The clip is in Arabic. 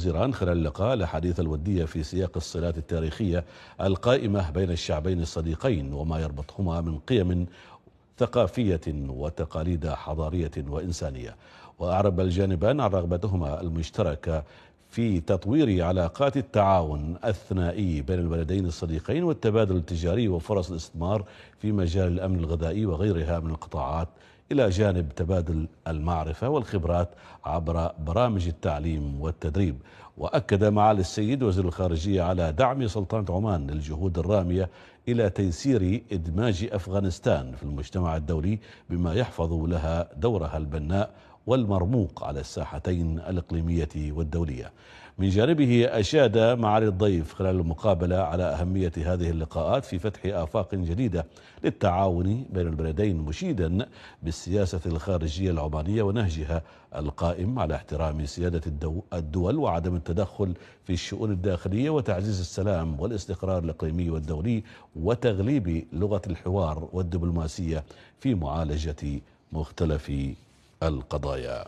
الوزيران خلال اللقاء الأحاديث الودية في سياق الصلات التاريخية القائمة بين الشعبين الصديقين وما يربطهما من قيم ثقافية وتقاليد حضارية وإنسانية. وأعرب الجانبان عن رغبتهما المشتركة في تطوير علاقات التعاون الثنائي بين البلدين الصديقين والتبادل التجاري وفرص الاستثمار في مجال الأمن الغذائي وغيرها من القطاعات، إلى جانب تبادل المعرفة والخبرات عبر برامج التعليم والتدريب. وأكد معالي السيد وزير الخارجية على دعم سلطنة عمان للجهود الرامية إلى تيسير إدماج أفغانستان في المجتمع الدولي بما يحفظ لها دورها البناء والمرموق على الساحتين الإقليمية والدولية. من جانبه أشاد معالي الضيف خلال المقابلة على أهمية هذه اللقاءات في فتح آفاق جديدة للتعاون بين البلدين، مشيدا بالسياسة الخارجية العمانية ونهجها القائم على احترام سيادة الدول وعدم التدخل في الشؤون الداخلية وتعزيز السلام والاستقرار الإقليمي والدولي وتغليب لغة الحوار والدبلوماسية في معالجة مختلف القضايا.